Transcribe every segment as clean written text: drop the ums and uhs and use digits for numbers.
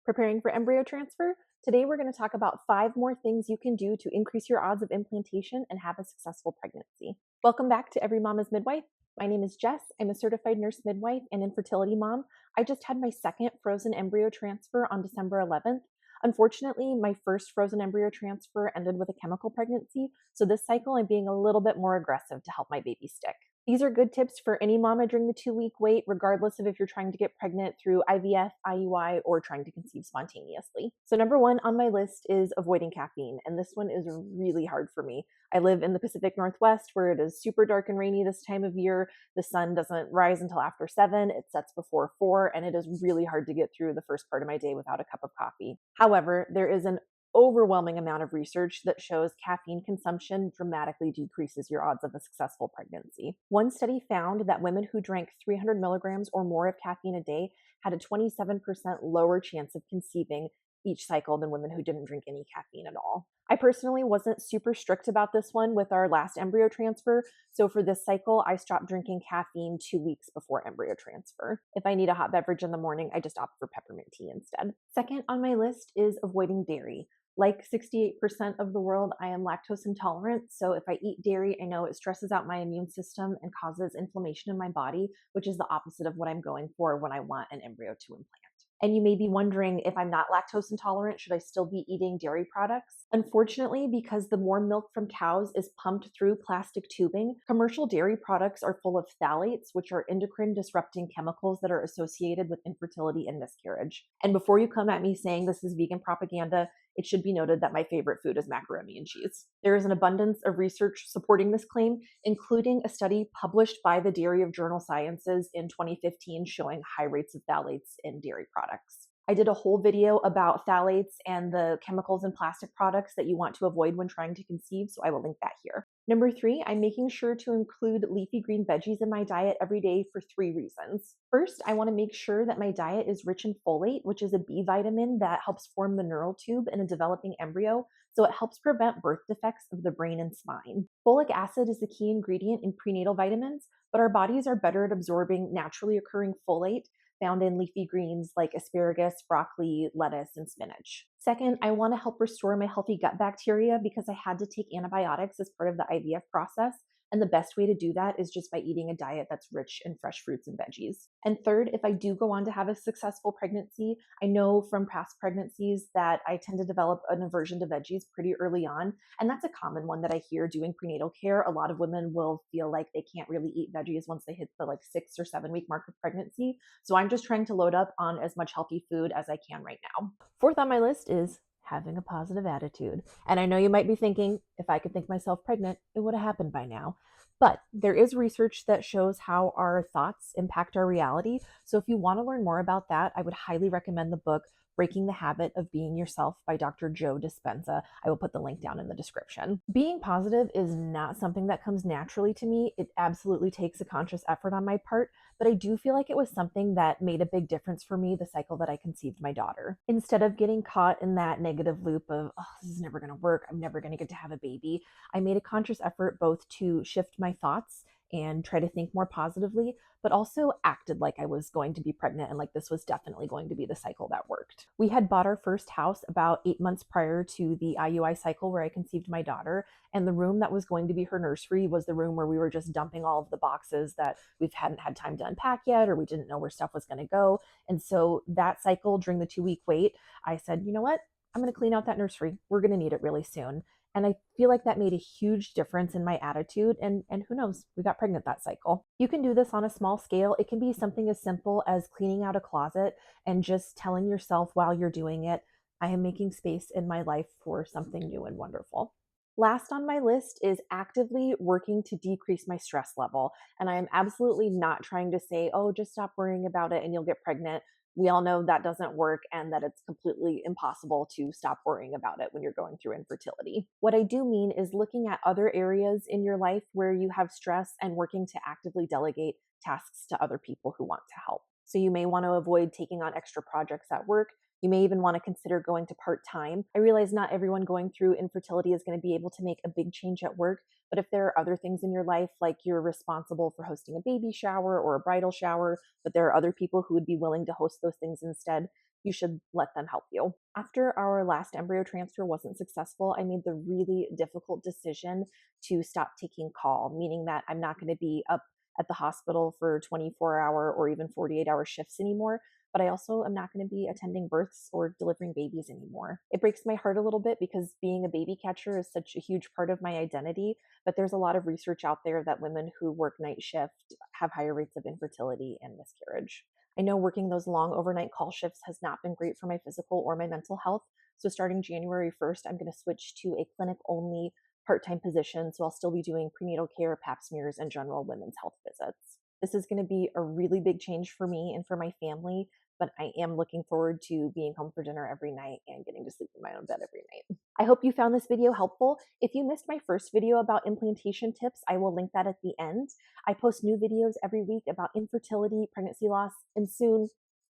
Preparing for embryo transfer? Today we're going to talk about 5 more things you can do to increase your odds of implantation and have a successful pregnancy. Welcome back to Every Mama's Midwife. My name is Jess. I'm a certified nurse midwife and infertility mom. I just had my second frozen embryo transfer on December 11th. Unfortunately, my first frozen embryo transfer ended with a chemical pregnancy, so this cycle I'm being a little bit more aggressive to help my baby stick. These are good tips for any mama during the 2-week wait, regardless of if you're trying to get pregnant through IVF, IUI, or trying to conceive spontaneously. So number 1 on my list is avoiding caffeine, and this one is really hard for me. I live in the Pacific Northwest where it is super dark and rainy this time of year. The sun doesn't rise until after 7, it sets before 4, and it is really hard to get through the first part of my day without a cup of coffee. However, there is an overwhelming amount of research that shows caffeine consumption dramatically decreases your odds of a successful pregnancy. One study found that women who drank 300 milligrams or more of caffeine a day had a 27% lower chance of conceiving each cycle than women who didn't drink any caffeine at all. I personally wasn't super strict about this one with our last embryo transfer, so for this cycle, I stopped drinking caffeine 2 weeks before embryo transfer. If I need a hot beverage in the morning, I just opt for peppermint tea instead. Second on my list is avoiding dairy. Like 68% of the world, I am lactose intolerant, so if I eat dairy, I know it stresses out my immune system and causes inflammation in my body, which is the opposite of what I'm going for when I want an embryo to implant. And you may be wondering, if I'm not lactose intolerant, should I still be eating dairy products? Unfortunately, because the more milk from cows is pumped through plastic tubing, commercial dairy products are full of phthalates, which are endocrine disrupting chemicals that are associated with infertility and miscarriage. And before you come at me saying this is vegan propaganda, it should be noted that my favorite food is macaroni and cheese. There is an abundance of research supporting this claim, including a study published by the Dairy of Journal Sciences in 2015 showing high rates of phthalates in dairy products. I did a whole video about phthalates and the chemicals in plastic products that you want to avoid when trying to conceive, so I will link that here. Number 3, I'm making sure to include leafy green veggies in my diet every day for 3 reasons. First, I want to make sure that my diet is rich in folate, which is a B vitamin that helps form the neural tube in a developing embryo, so it helps prevent birth defects of the brain and spine. Folic acid is the key ingredient in prenatal vitamins, but our bodies are better at absorbing naturally occurring folate found in leafy greens like asparagus, broccoli, lettuce, and spinach. Second, I want to help restore my healthy gut bacteria because I had to take antibiotics as part of the IVF process. And the best way to do that is just by eating a diet that's rich in fresh fruits and veggies. And third, if I do go on to have a successful pregnancy, I know from past pregnancies that I tend to develop an aversion to veggies pretty early on. And that's a common one that I hear doing prenatal care. A lot of women will feel like they can't really eat veggies once they hit the 6 or 7 week mark of pregnancy. So I'm just trying to load up on as much healthy food as I can right now. Fourth on my list is having a positive attitude. And I know you might be thinking, if I could think myself pregnant, it would have happened by now. But there is research that shows how our thoughts impact our reality. So if you want to learn more about that, I would highly recommend the book Breaking the Habit of Being Yourself by Dr. Joe Dispenza. I will put the link down in the description. Being positive is not something that comes naturally to me. It absolutely takes a conscious effort on my part, but I do feel like it was something that made a big difference for me the cycle that I conceived my daughter. Instead of getting caught in that negative loop of, oh, this is never going to work, I'm never going to get to have a baby, I made a conscious effort both to shift my thoughts and try to think more positively, but also acted like I was going to be pregnant and like this was definitely going to be the cycle that worked. We had bought our first house about 8 months prior to the IUI cycle where I conceived my daughter, and the room that was going to be her nursery was the room where we were just dumping all of the boxes that we hadn't had time to unpack yet, or we didn't know where stuff was going to go. And so that cycle during the 2-week wait, I said, you know what? I'm going to clean out that nursery. We're going to need it really soon. And I feel like that made a huge difference in my attitude. And who knows, we got pregnant that cycle. You can do this on a small scale. It can be something as simple as cleaning out a closet and just telling yourself while you're doing it, I am making space in my life for something new and wonderful. Last on my list is actively working to decrease my stress level. And I am absolutely not trying to say, oh, just stop worrying about it and you'll get pregnant. We all know that doesn't work and that it's completely impossible to stop worrying about it when you're going through infertility. What I do mean is looking at other areas in your life where you have stress and working to actively delegate tasks to other people who want to help. So you may want to avoid taking on extra projects at work. You may even want to consider going to part-time. I realize not everyone going through infertility is going to be able to make a big change at work, but if there are other things in your life, like you're responsible for hosting a baby shower or a bridal shower, but there are other people who would be willing to host those things instead, you should let them help you. After our last embryo transfer wasn't successful, I made the really difficult decision to stop taking call, meaning that I'm not going to be up at the hospital for 24-hour or even 48-hour shifts anymore. But I also am not going to be attending births or delivering babies anymore. It breaks my heart a little bit because being a baby catcher is such a huge part of my identity, but there's a lot of research out there that women who work night shift have higher rates of infertility and miscarriage. I know working those long overnight call shifts has not been great for my physical or my mental health. So starting January 1st, I'm going to switch to a clinic only part-time position. So I'll still be doing prenatal care, pap smears, and general women's health visits. This is going to be a really big change for me and for my family, but I am looking forward to being home for dinner every night and getting to sleep in my own bed every night. I hope you found this video helpful. If you missed my first video about implantation tips, I will link that at the end. I post new videos every week about infertility, pregnancy loss, and soon,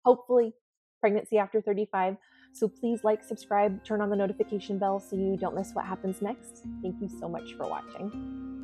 hopefully, pregnancy after 35. So please like, subscribe, turn on the notification bell so you don't miss what happens next. Thank you so much for watching.